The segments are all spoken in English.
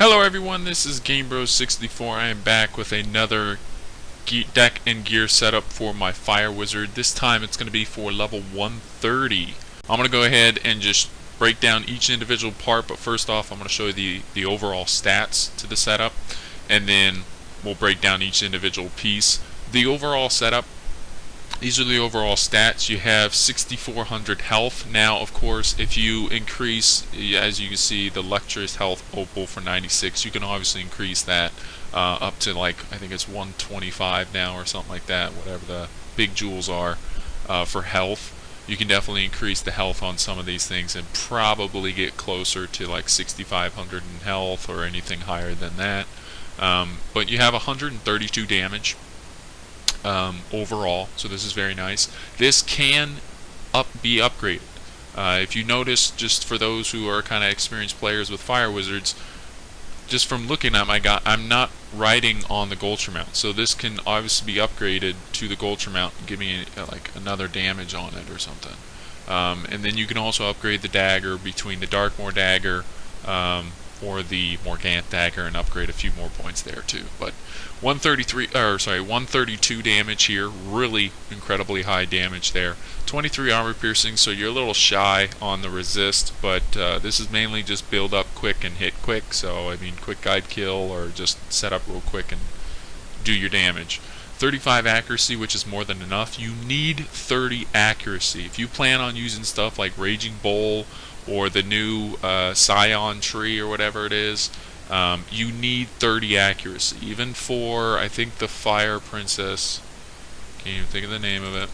Hello everyone, this is GameBros64. I am back with another deck and gear setup for my Fire Wizard. This time it's going to be for level 130. I'm going to go ahead and just break down each individual part, but first off I'm going to show you the overall stats to the setup, and then we'll break down each individual piece. The overall setup, these are the overall stats. You have 6,400 health. Now, of course, if you increase, as you can see, the Lecturous Health Opal for 96, you can obviously increase that up to, like, I think it's 125 now or something like that, whatever the big jewels are for health. You can definitely increase the health on some of these things and probably get closer to like 6,500 in health or anything higher than that. But you have 132 damage. Overall, so this is very nice. This can be upgraded. If you notice, just for those who are kind of experienced players with Fire Wizards, just from looking at my guy, I'm not riding on the Gulcher mount, so this can obviously be upgraded to the Gulcher mount and give me like another damage on it or something. And then you can also upgrade the dagger between the Darkmoor dagger or the Morgant dagger and upgrade a few more points there too. But 132 damage here, really incredibly high damage there. 23 armor piercing, so you're a little shy on the resist, but this is mainly just build up quick and hit quick. So I mean, quick guide kill or just set up real quick and do your damage. 35 accuracy, which is more than enough. You need 30 accuracy if you plan on using stuff like Raging Bowl or the new Scion tree or whatever it is. You need 30 accuracy. Even for, I think, the Fire Princess, can't even think of the name of it.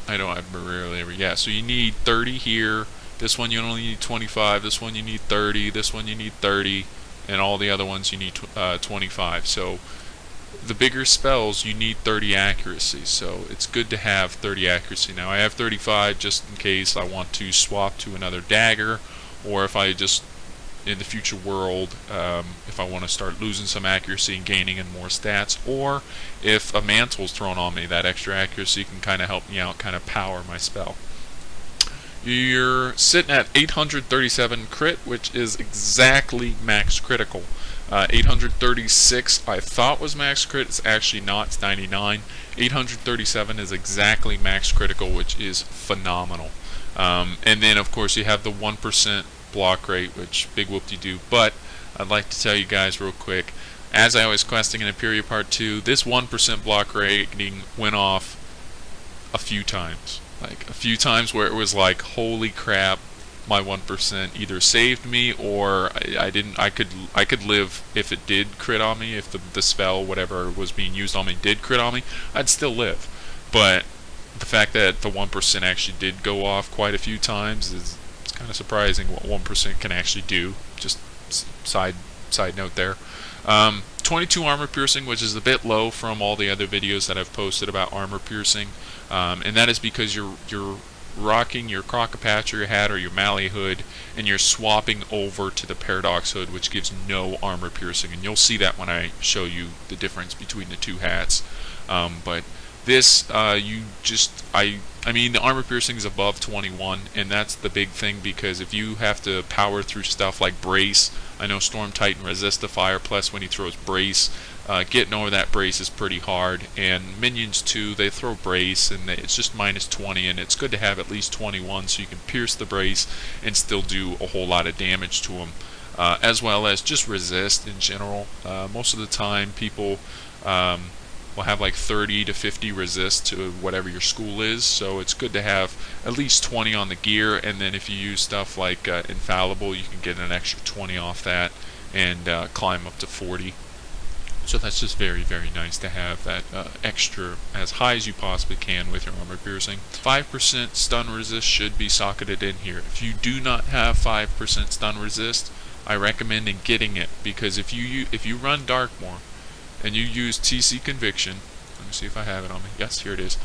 I rarely ever. Yeah, so you need 30 here. This one you only need 25. This one you need 30. This one you need 30. And all the other ones you need 25. So the bigger spells you need 30 accuracy. So it's good to have 30 accuracy. Now I have 35 just in case I want to swap to another dagger, or if I just in the future world, if I want to start losing some accuracy and gaining in more stats, or if a mantle's thrown on me, that extra accuracy can kind of help me out, kind of power my spell. You're sitting at 837 crit, which is exactly max critical. 836 I thought was max crit, it's actually not, it's 99. 837 is exactly max critical, which is phenomenal. And then of course you have the 1% block rate, which big whoop-de-doo. But I'd like to tell you guys real quick, as I was questing in Empyrea Part 2, this 1% block rating went off a few times. Like a few times where it was like, holy crap, my 1% either saved me or I could live if it did crit on me. If the spell, whatever was being used on me, did crit on me, I'd still live. But the fact that the 1% actually did go off quite a few times is kind of surprising what 1% can actually do. Just side note there. 22 armor piercing, which is a bit low from all the other videos that I've posted about armor piercing, and that is because you're rocking your Crocopatcher hat or your Mally hood, and you're swapping over to the Paradox hood, which gives no armor piercing, and you'll see that when I show you the difference between the two hats. But this, I mean, the armor piercing is above 21, and that's the big thing, because if you have to power through stuff like Brace, I know Storm Titan resists the fire, plus when he throws Brace, getting over that Brace is pretty hard. And minions too, they throw Brace, and it's just minus 20, and it's good to have at least 21 so you can pierce the Brace and still do a whole lot of damage to them, as well as just resist in general. Most of the time people will have like 30 to 50 resist to whatever your school is, so it's good to have at least 20 on the gear, and then if you use stuff like Infallible, you can get an extra 20 off that and climb up to 40. So that's just very, very nice to have that extra as high as you possibly can with your armor piercing. 5% stun resist should be socketed in here. If you do not have 5% stun resist, I recommend getting it, because if you run Darkmoor and you use TC Conviction, let me see if I have it on me. Yes, here it is.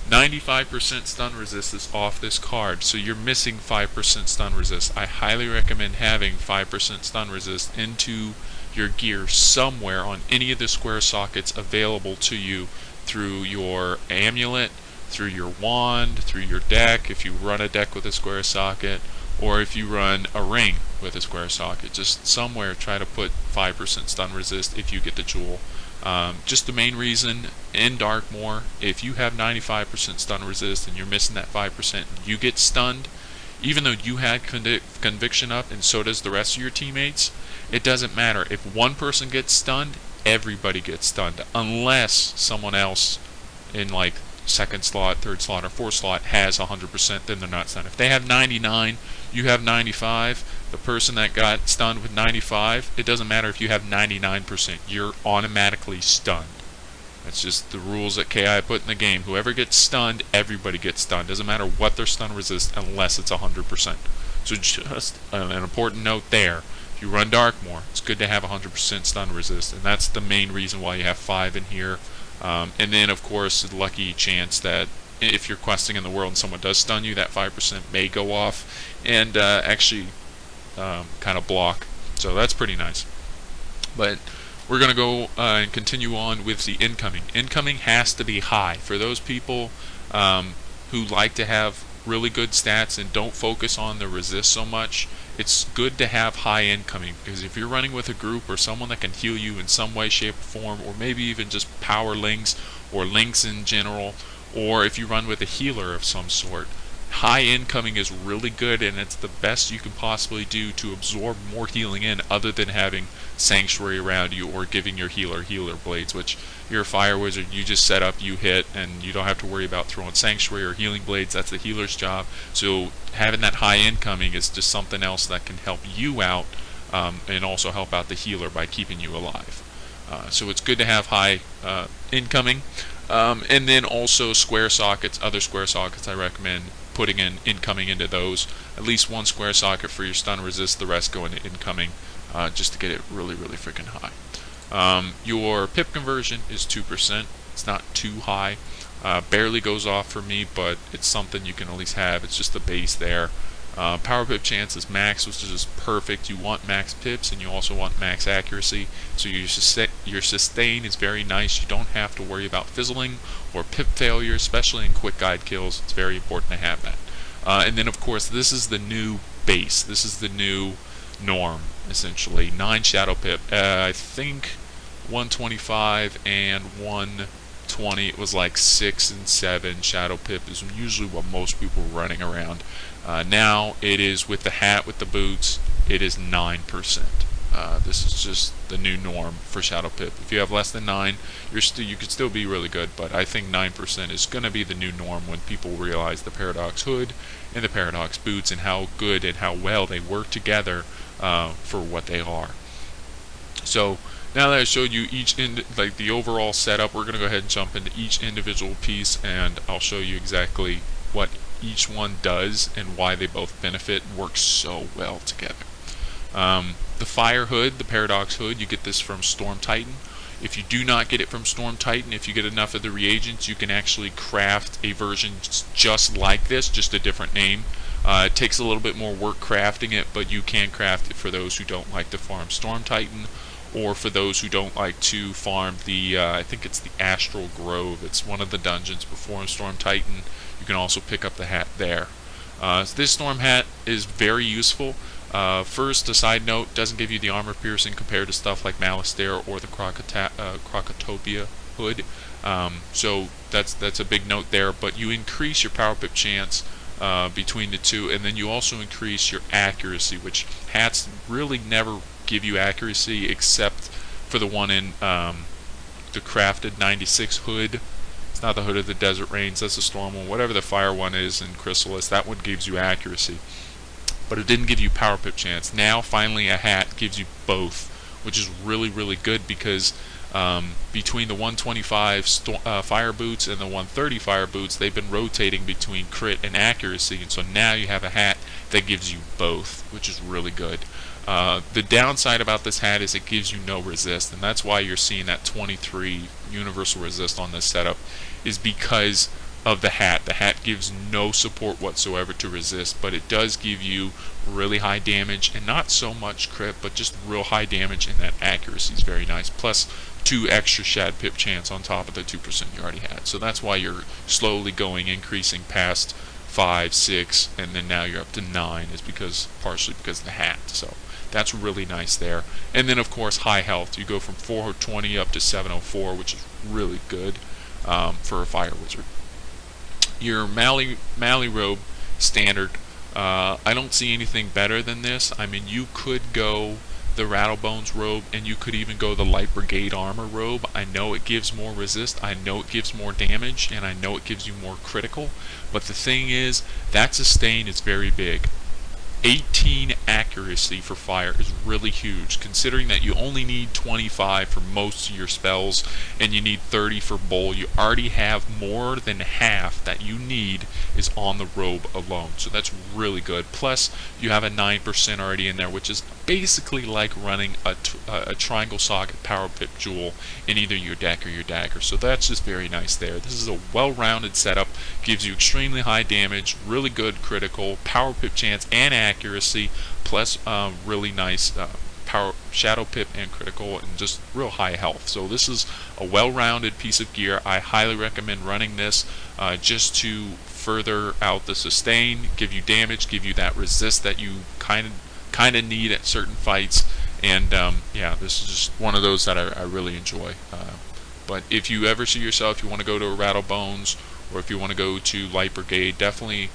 95% stun resist is off this card, so you're missing 5% stun resist. I highly recommend having 5% stun resist into your gear somewhere on any of the square sockets available to you through your amulet, through your wand, through your deck, if you run a deck with a square socket, or if you run a ring. with a square socket. Just somewhere try to put 5% stun resist if you get the jewel. Just the main reason in Darkmoor, if you have 95% stun resist and you're missing that 5%, you get stunned, even though you had conviction up and so does the rest of your teammates, it doesn't matter. If one person gets stunned, everybody gets stunned, unless someone else in like second slot, third slot, or fourth slot has 100%, then they're not stunned. If they have 99, you have 95, the person that got stunned with 95, it doesn't matter if you have 99%, you're automatically stunned. That's just the rules that KI put in the game. Whoever gets stunned, everybody gets stunned. Doesn't matter what their stun resist unless it's 100%. So just an important note there. If you run Darkmoor, it's good to have 100% stun resist, and that's the main reason why you have 5 in here. And then, of course, the lucky chance that if you're questing in the world and someone does stun you, that 5% may go off and actually kind of block. So that's pretty nice. But we're going to go and continue on with the incoming. Incoming has to be high. For those people who like to have really good stats and don't focus on the resist so much, it's good to have high incoming, because if you're running with a group or someone that can heal you in some way, shape, or form, or maybe even just power links or links in general, or if you run with a healer of some sort, high incoming is really good, and it's the best you can possibly do to absorb more healing in, other than having sanctuary around you or giving your healer blades, which you're a fire wizard, you just set up, you hit, and you don't have to worry about throwing sanctuary or healing blades. That's the healer's job. So having that high incoming is just something else that can help you out, and also help out the healer by keeping you alive. So it's good to have high incoming. And then also square sockets, other square sockets, I recommend putting in incoming into those. At least one square socket for your stun resist, the rest go into incoming, just to get it really, really freaking high. Your pip conversion is 2%. It's not too high. Barely goes off for me, but it's something you can at least have. It's just the base there. Power pip chance is max, which is just perfect. You want max pips and you also want max accuracy. So your sustain is very nice. You don't have to worry about fizzling or pip failure, especially in quick guide kills. It's very important to have that. And then of course this is the new base. This is the new norm, essentially. 9 shadow pip. I think 125 and 120, it was like 6 and 7 shadow pip is usually what most people are running around. Now it is with the hat, with the boots, it is 9%. This is just the new norm for shadow pip. If you have less than 9, you could still be really good, but I think 9% is going to be the new norm when people realize the Paradox hood and the Paradox boots and how good and how well they work together for what they are. So now that I showed you each like the overall setup, we're going to go ahead and jump into each individual piece, and I'll show you exactly what each one does and why they both benefit and work so well together. The fire hood, the Paradox hood, you get this from Storm Titan. If you do not get it from Storm Titan, if you get enough of the reagents, you can actually craft a version just like this, just a different name. It takes a little bit more work crafting it, but you can craft it for those who don't like to farm Storm Titan, or for those who don't like to farm the, I think it's the Astral Grove. It's one of the dungeons before Storm Titan. You can also pick up the hat there. So this Storm hat is very useful. First, a side note, doesn't give you the armor piercing compared to stuff like Malastare or the Crocotopia hood. So that's a big note there, but you increase your power pip chance between the two, and then you also increase your accuracy, which hats really never give you accuracy except for the one in the crafted 96 hood. It's not the hood of the Desert Rains, that's the storm one. Whatever the fire one is in Chrysalis, that one gives you accuracy, but it didn't give you power pip chance. Now finally a hat gives you both, which is really, really good, because between the 125 fire boots and the 130 fire boots, they've been rotating between crit and accuracy, and so now you have a hat that gives you both, which is really good. The downside about this hat is it gives you no resist, and that's why you're seeing that 23 universal resist on this setup, is because of the hat. The hat gives no support whatsoever to resist, but it does give you really high damage, and not so much crit, but just real high damage, and that accuracy is very nice, plus 2 extra shad pip chance on top of the 2% you already had. So that's why you're slowly increasing past 5, 6, and then now you're up to 9 is partially because of the hat. So that's really nice there. And then of course high health. You go from 420 up to 704, which is really good for a fire wizard. Your Mally robe standard. I don't see anything better than this. I mean, you could go the Rattlebones robe, and you could even go the Light Brigade armor robe. I know it gives more resist, I know it gives more damage, and I know it gives you more critical, but the thing is, that sustain is very big. 18 accuracy for fire is really huge, considering that you only need 25 for most of your spells and you need 30 for bowl. You already have more than half that you need is on the robe alone, so that's really good. Plus you have a 9% already in there, which is basically like running a triangle socket power pip jewel in either your deck or your dagger, so that's just very nice there. This is a well-rounded setup, gives you extremely high damage, really good critical, power pip chance, and accuracy, plus really nice power shadow pip and critical, and just real high health. So this is a well-rounded piece of gear. I highly recommend running this just to further out the sustain, give you damage, give you that resist that you kind of need at certain fights, and yeah, this is just one of those that I really enjoy. But if you ever see yourself, if you want to go to a Rattlebones, or if you want to go to Light Brigade, definitely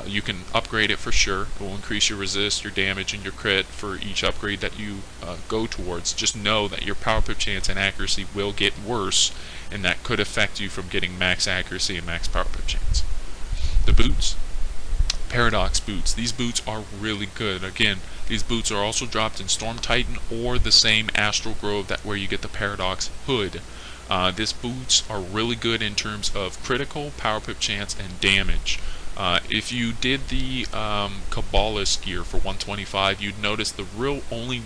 you can upgrade it for sure. It will increase your resist, your damage, and your crit for each upgrade that you go towards. Just know that your power pip chance and accuracy will get worse, and that could affect you from getting max accuracy and max power pip chance. The boots. Paradox boots. These boots are really good. Again, these boots are also dropped in Storm Titan or the same Astral Grove where you get the Paradox hood. These boots are really good in terms of critical, power pip chance, and damage. If you did the Kabbalist gear for 125, you'd notice the real only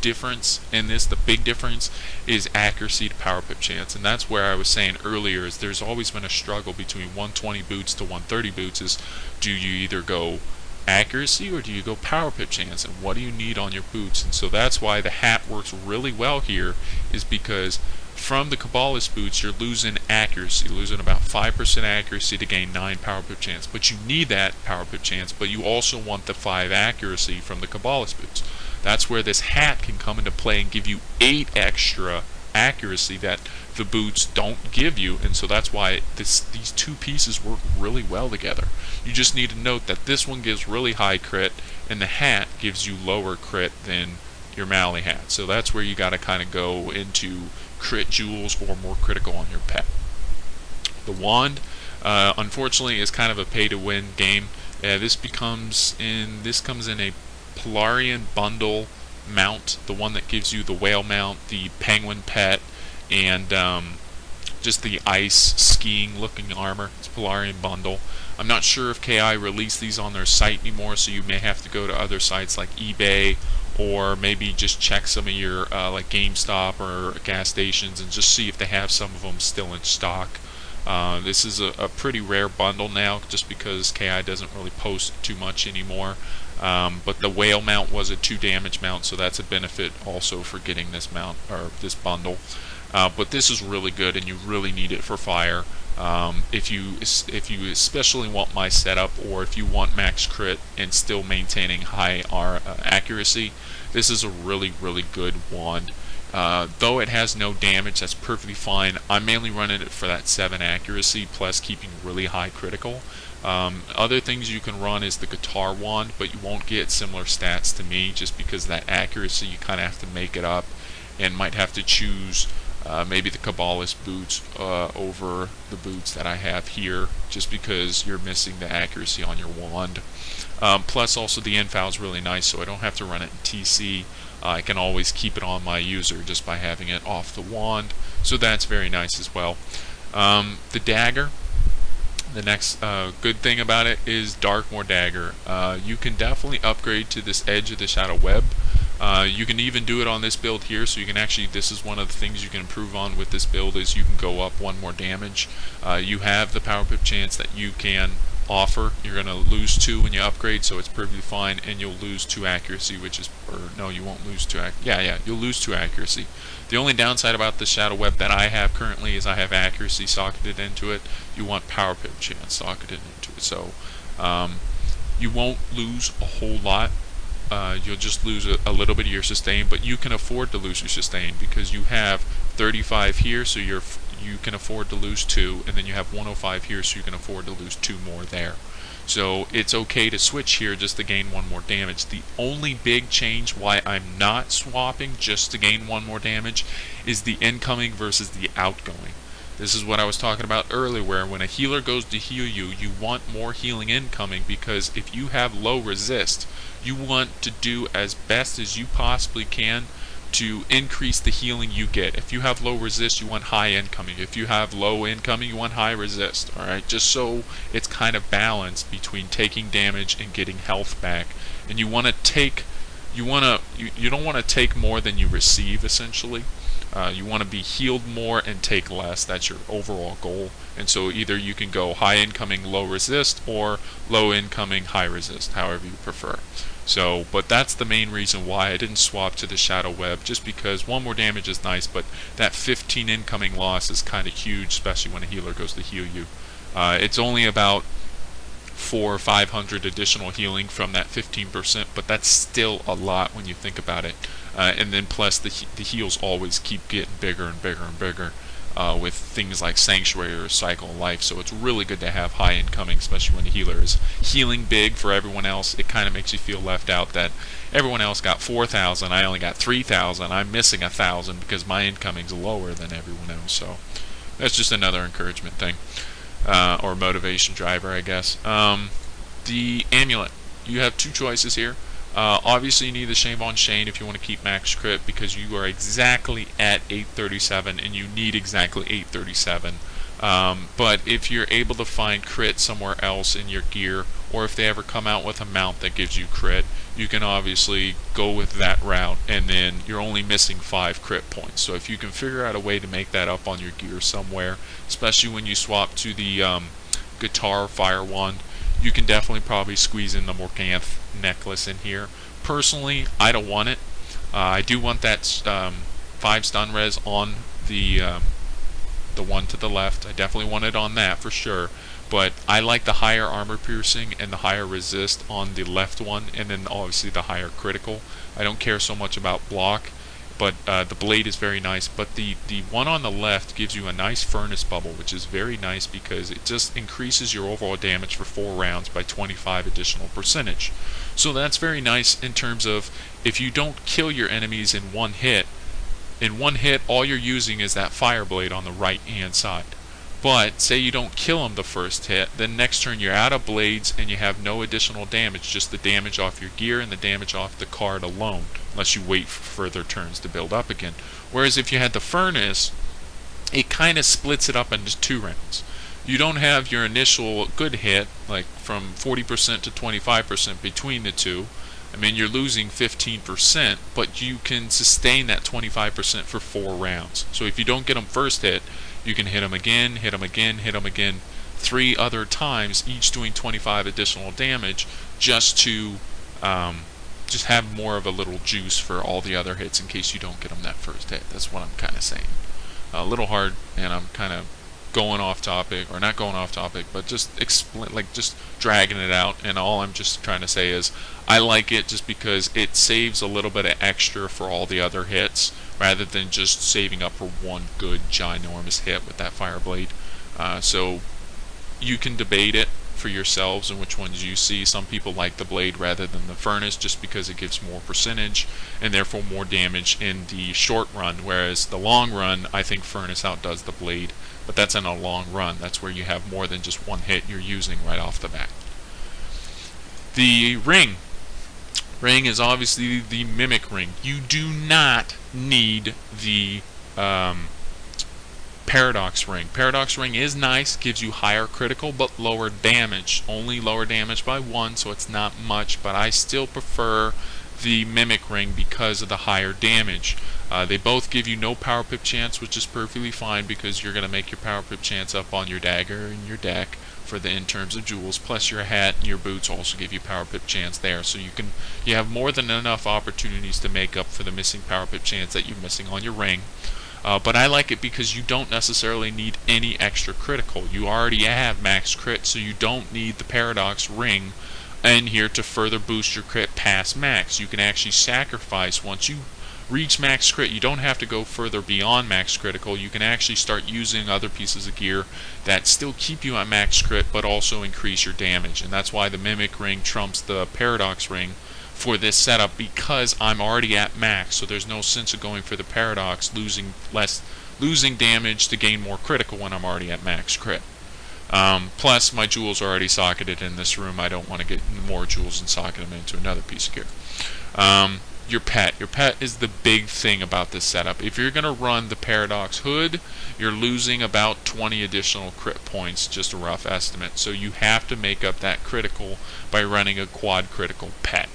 difference in this, the big difference, is accuracy to power pip chance, and that's where I was saying earlier is there's always been a struggle between 120 boots to 130 boots. Is do you either go accuracy or do you go power pip chance, and what do you need on your boots? And so that's why the hat works really well here, is because from the Kabbalist boots you're losing accuracy, losing about 5% accuracy to gain 9 power pip chance, but you need that power pip chance, but you also want the 5 accuracy from the Kabbalist boots. That's where this hat can come into play and give you 8 extra accuracy that the boots don't give you, and so that's why these two pieces work really well together. You just need to note that this one gives really high crit, and the hat gives you lower crit than your Mally hat. So that's where you got to kind of go into crit jewels or more critical on your pet. The wand, unfortunately, is kind of a pay-to-win game. This comes in a Polarian bundle mount, the one that gives you the whale mount, the penguin pet, and just the ice skiing looking armor. It's Polarian bundle. I'm not sure if KI released these on their site anymore, so you may have to go to other sites like eBay, or maybe just check some of your like GameStop or gas stations and just see if they have some of them still in stock. This is a pretty rare bundle now, just because KI doesn't really post too much anymore. But the whale mount was a 2 damage mount, so that's a benefit also for getting this mount or this bundle. But this is really good, and you really need it for fire. If you especially want my setup, or if you want max crit and still maintaining high accuracy, this is a really good wand. Though it has no damage, that's perfectly fine. I'm mainly running it for that 7 accuracy plus keeping really high critical. Other things you can run is the guitar wand, but you won't get similar stats to me, just because that accuracy you kind of have to make it up, and might have to choose maybe the Kabbalist boots over the boots that I have here, just because you're missing the accuracy on your wand. Plus also the infal is really nice, so I don't have to run it in TC. I can always keep it on my user just by having it off the wand, so that's very nice as well. The dagger, the next good thing about it is Darkmoor Dagger. You can definitely upgrade to this Edge of the Shadow Web. You can even do it on this build here, so you can actually, this is one of the things you can improve on with this build, is you can go up 1 more damage. You have the power pip chance that you can offer. You're going to lose 2 when you upgrade, so it's perfectly fine, and you'll lose 2 accuracy, which is, or no, you won't lose 2 you'll lose 2 accuracy. The only downside about the Shadow Web that I have currently is I have accuracy socketed into it. You want power pip chance socketed into it, so You won't lose a whole lot. You'll just lose a little bit of your sustain, but you can afford to lose your sustain because you have 35 here, so you can afford to lose 2, and then you have 105 here, so you can afford to lose 2 more there. So it's okay to switch here just to gain 1 more damage. The only big change why I'm not swapping just to gain 1 more damage is the incoming versus the outgoing. This is what I was talking about earlier, where when a healer goes to heal you, you want more healing incoming, because if you have low resist, you want to do as best as you possibly can to increase the healing you get. If you have low resist, you want high incoming. If you have low incoming, you want high resist. Alright, just so it's kind of balanced between taking damage and getting health back. And you want to take, you don't want to take more than you receive, essentially. You want to be healed more and take less. That's your overall goal. And so either you can go high incoming, low resist, or low incoming, high resist, however you prefer. So, but that's the main reason why I didn't swap to the Shadow Web, just because 1 more damage is nice, but that 15 incoming loss is kind of huge, especially when a healer goes to heal you. It's only about 400 or 500 additional healing from that 15%, but that's still a lot when you think about it. And then plus the heals always keep getting bigger and bigger and bigger with things like Sanctuary or Cycle of Life. So it's really good to have high incoming, especially when the healer is healing big for everyone else. It kind of makes you feel left out that everyone else got 4,000, I only got 3,000. I'm missing 1,000 because my incoming's lower than everyone else. So that's just another encouragement thing, or motivation driver, I guess. The amulet. You have 2 choices here. Obviously you need the Shame on Shane if you want to keep max crit, because you are exactly at 837 and you need exactly 837. But if you're able to find crit somewhere else in your gear, or if they ever come out with a mount that gives you crit, you can obviously go with that route, and then you're only missing 5 crit points. So if you can figure out a way to make that up on your gear somewhere, especially when you swap to the guitar fire wand, you can definitely probably squeeze in the Morganth necklace in here. Personally, I don't want it. I do want that 5 stun res on the one to the left. I definitely want it on that for sure. But I like the higher armor piercing and the higher resist on the left one, and then obviously the higher critical. I don't care so much about block, but the blade is very nice. But the one on the left gives you a nice furnace bubble, which is very nice because it just increases your overall damage for 4 rounds by 25 additional percentage. So that's very nice in terms of if you don't kill your enemies in one hit, all you're using is that fire blade on the right hand side. But say you don't kill them the first hit, then next turn you're out of blades and you have no additional damage, just the damage off your gear and the damage off the card alone, unless you wait for further turns to build up again. Whereas if you had the furnace, it kind of splits it up into 2 rounds. You don't have your initial good hit, like from 40% to 25% between the two. I mean, you're losing 15%, but you can sustain that 25% for 4 rounds. So if you don't get them first hit, you can hit them again, hit them again, hit them again 3 other times, each doing 25 additional damage, just to just have more of a little juice for all the other hits in case you don't get them that first hit. That's what I'm kind of saying. A little hard, and I'm kind of going off topic, or not going off topic, but just just dragging it out. And all I'm just trying to say is I like it just because it saves a little bit of extra for all the other hits, rather than just saving up for one good ginormous hit with that fire blade. So you can debate it for yourselves and which ones you see. Some people like the blade rather than the furnace just because it gives more percentage and therefore more damage in the short run, whereas the long run, I think furnace outdoes the blade, but that's in a long run. That's where you have more than just one hit you're using right off the bat. The ring is obviously the mimic ring. You do not need the Paradox ring. Paradox ring is nice, gives you higher critical but lower damage. Only lower damage by 1, so it's not much, but I still prefer the mimic ring because of the higher damage. They both give you no power pip chance, which is perfectly fine because you're going to make your power pip chance up on your dagger and your deck for the in terms of jewels, plus your hat and your boots also give you power pip chance there, so you have more than enough opportunities to make up for the missing power pip chance that you're missing on your ring. But I like it because you don't necessarily need any extra critical. You already have max crit, so you don't need the paradox ring in here to further boost your crit past max. You can actually sacrifice once you reach max crit. You don't have to go further beyond max critical. You can actually start using other pieces of gear that still keep you at max crit but also increase your damage, and that's why the mimic ring trumps the paradox ring for this setup, because I'm already at max, so there's no sense of going for the paradox, losing damage to gain more critical when I'm already at max crit. Plus my jewels are already socketed in this room. I don't want to get more jewels and socket them into another piece of gear. Your pet is the big thing about this setup. If you're going to run the paradox hood, you're losing about 20 additional crit points, just a rough estimate, so you have to make up that critical by running a quad critical pet.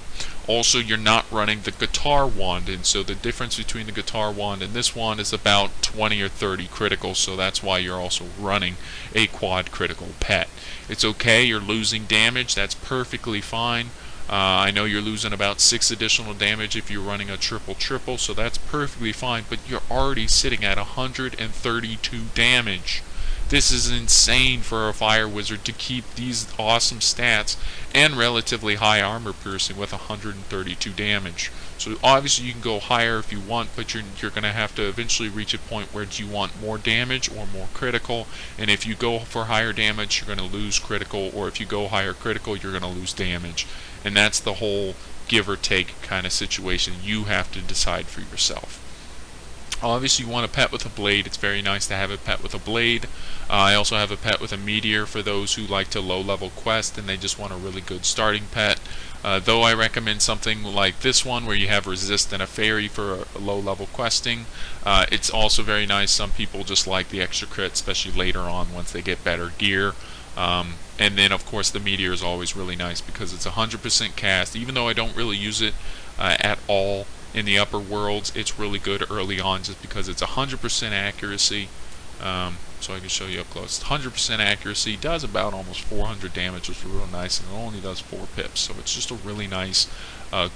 Also, you're not running the guitar wand, and so the difference between the guitar wand and this wand is about 20 or 30 critical, so that's why you're also running a quad critical pet. It's okay, you're losing damage, that's perfectly fine. I know you're losing about 6 additional damage if you're running a triple, so that's perfectly fine, but you're already sitting at 132 damage. This is insane for a fire wizard to keep these awesome stats and relatively high armor piercing with 132 damage. So obviously you can go higher if you want, but you're going to have to eventually reach a point where you want more damage or more critical, and if you go for higher damage you're going to lose critical, or if you go higher critical you're going to lose damage. And that's the whole give or take kind of situation. You have to decide for yourself. Obviously you want a pet with a blade. It's very nice to have a pet with a blade. I also have a pet with a meteor for those who like to low level quest and they just want a really good starting pet. Though I recommend something like this one where you have resist and a fairy for a low level questing. It's also very nice. Some people just like the extra crit, especially later on once they get better gear. And then of course the meteor is always really nice because it's 100% cast. Even though I don't really use it at all in the upper worlds, it's really good early on just because it's 100% accuracy. So I can show you up close. 100% accuracy, does about almost 400 damage, which is real nice, and it only does 4 pips. So it's just a really nice,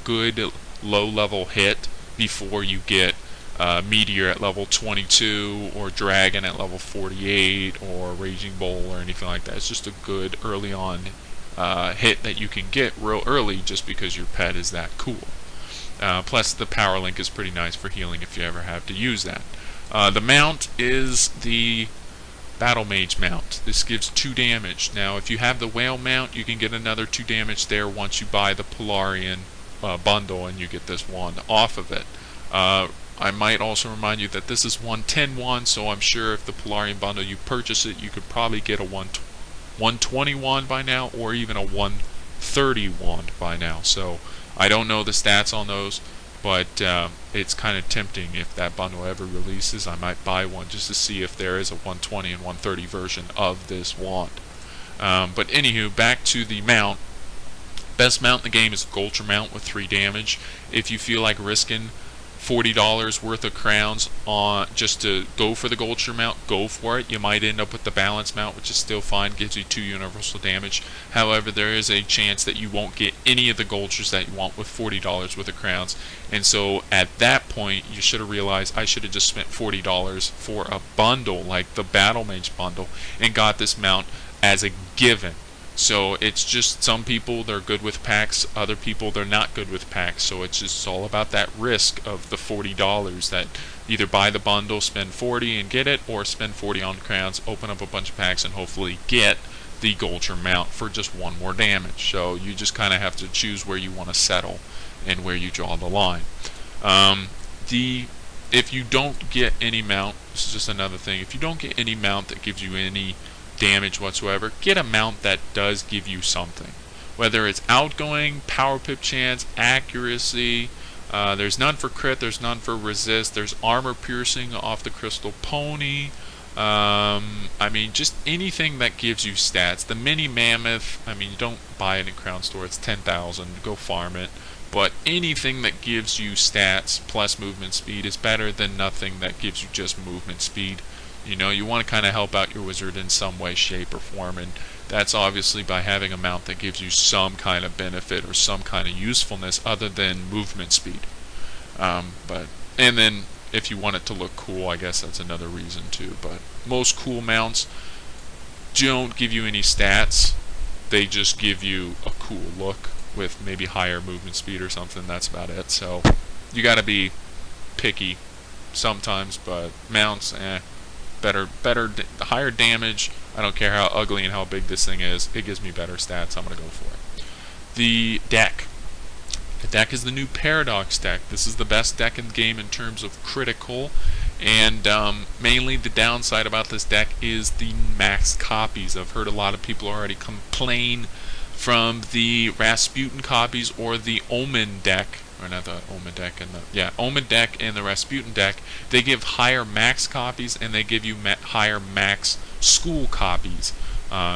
good low level hit before you get Meteor at level 22 or Dragon at level 48 or Raging Bull or anything like that. It's just a good early on hit that you can get real early just because your pet is that cool. Plus the power link is pretty nice for healing if you ever have to use that. The mount is the Battle Mage mount. This gives 2 damage. Now if you have the whale mount you can get another 2 damage there once you buy the Polarian bundle and you get this wand off of it. I might also remind you that this is 110 wand, so I'm sure if the Polarian bundle you purchase it, you could probably get a 120 wand by now, or even a 130 wand by now. So I don't know the stats on those, but it's kind of tempting. If that bundle ever releases, I might buy one just to see if there is a 120 and 130 version of this wand. But anywho, back to the mount. Best mount in the game is the Gulcher mount with 3 damage. If you feel like risking $40 worth of crowns on just to go for the Gulcher mount, go for it. You might end up with the balance mount, which is still fine, gives you 2 universal damage. However, there is a chance that you won't get any of the Gulchers that you want with $40 worth of crowns, and so at that point you should have realized I should have just spent $40 for a bundle like the Battle Mage bundle and got this mount as a given. So it's just some people they're good with packs, other people they're not good with packs, so it's just all about that risk of the $40 that either buy the bundle, spend 40 and get it, or spend 40 on crowns, open up a bunch of packs and hopefully get the Gulcher mount for just 1 more damage. So you just kind of have to choose where you want to settle and where you draw the line. If you don't get any mount, this is just another thing, if you don't get any mount that gives you any damage whatsoever, get a mount that does give you something, whether it's outgoing, power pip chance, accuracy. There's none for crit, there's none for resist, there's armor piercing off the crystal pony. I mean, just anything that gives you stats. The mini mammoth, I mean, you don't buy it in Crown Store, it's 10,000, go farm it, but anything that gives you stats plus movement speed is better than nothing that gives you just movement speed. You know, you want to kind of help out your wizard in some way, shape, or form, and that's obviously by having a mount that gives you some kind of benefit or some kind of usefulness other than movement speed. And then if you want it to look cool, I guess that's another reason too. But most cool mounts don't give you any stats. They just give you a cool look with maybe higher movement speed or something. That's about it. So you got to be picky sometimes, but mounts, better, higher damage. I don't care how ugly and how big this thing is. It gives me better stats. I'm gonna go for it. The deck. The deck is the new Paradox deck. This is the best deck in the game in terms of critical, and mainly the downside about this deck is the max copies. I've heard a lot of people already complain from the Rasputin copies or the Omen deck, or not the Omen deck, and the Omen deck and the Rasputin deck. They give higher max copies and they give you higher max school copies.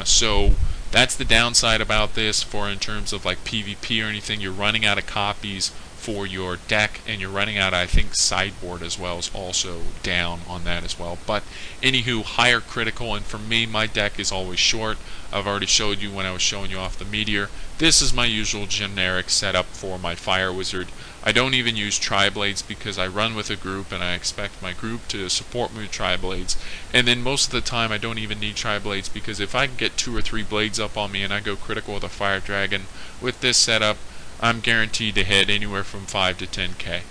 So that's the downside about this. For in terms of like PvP or anything, you're running out of copies for your deck, and you're running out, I think sideboard as well is also down on that as well. But anywho, higher critical, and for me, my deck is always short. I've already showed you when I was showing you off the meteor. This is my usual generic setup for my Fire Wizard. I don't even use Tri-Blades because I run with a group and I expect my group to support me with Tri-Blades. And then most of the time I don't even need Tri-Blades, because if I can get 2 or 3 blades up on me and I go critical with a Fire Dragon, with this setup, I'm guaranteed to hit anywhere from 5 to 10k.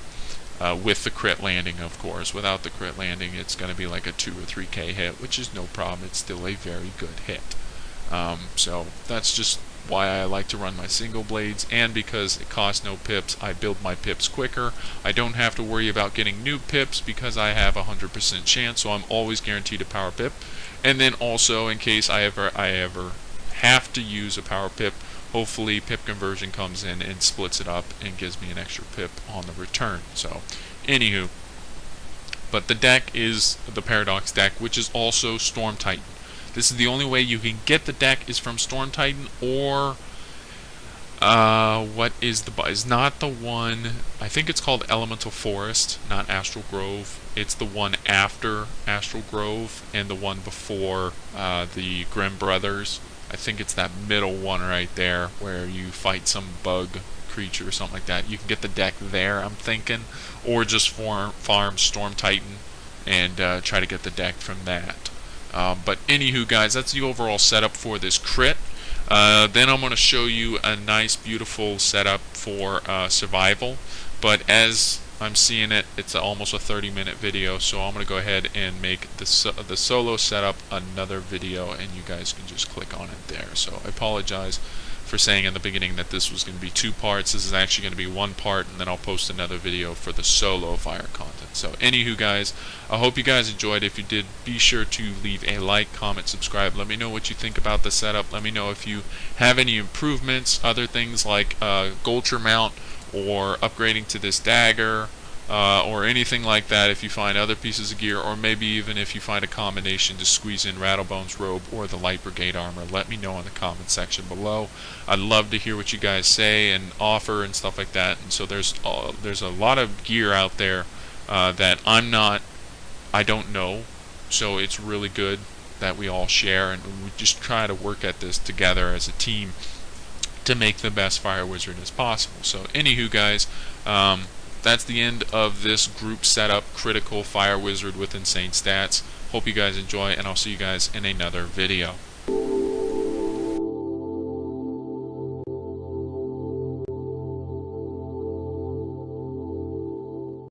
With the crit landing, of course. Without the crit landing, it's going to be like a 2 or 3k hit, which is no problem. It's still a very good hit. So that's just why I like to run my single blades, and because it costs no pips, I build my pips quicker. I don't have to worry about getting new pips because I have a 100% chance, so I'm always guaranteed a power pip. And then also, in case I ever have to use a power pip, hopefully pip conversion comes in and splits it up and gives me an extra pip on the return. So anywho, but the deck is the Paradox deck, which is also Storm Titan. This is the only way you can get the deck is from Storm Titan, or what is is not the one, I think it's called Elemental Forest, not Astral Grove. It's the one after Astral Grove and the one before the Grimm Brothers. I think it's that middle one right there where you fight some bug creature or something like that. You can get the deck there, I'm thinking, or just farm Storm Titan and try to get the deck from that. But anywho, guys, that's the overall setup for this crit. Then I'm going to show you a nice, beautiful setup for survival. But as I'm seeing it, it's almost a 30-minute video, so I'm going to go ahead and make the solo setup another video, and you guys can just click on it there. So I apologize for saying in the beginning that this was going to be 2 parts. This is actually going to be 1 part, and then I'll post another video for the solo fire content. So anywho, guys, I hope you guys enjoyed. If you did, be sure to leave a like, comment, subscribe. Let me know what you think about the setup. Let me know if you have any improvements, other things like Gulcher mount, or upgrading to this Dagger, or anything like that. If you find other pieces of gear, or maybe even if you find a combination to squeeze in Rattlebone's robe or the Light Brigade armor, let me know in the comment section below. I'd love to hear what you guys say and offer and stuff like that. And so there's a lot of gear out there that I don't know, so it's really good that we all share, and we just try to work at this together as a team to make the best Fire Wizard as possible. So anywho, guys, that's the end of this group setup, critical Fire Wizard with insane stats. Hope you guys enjoy, and I'll see you guys in another video.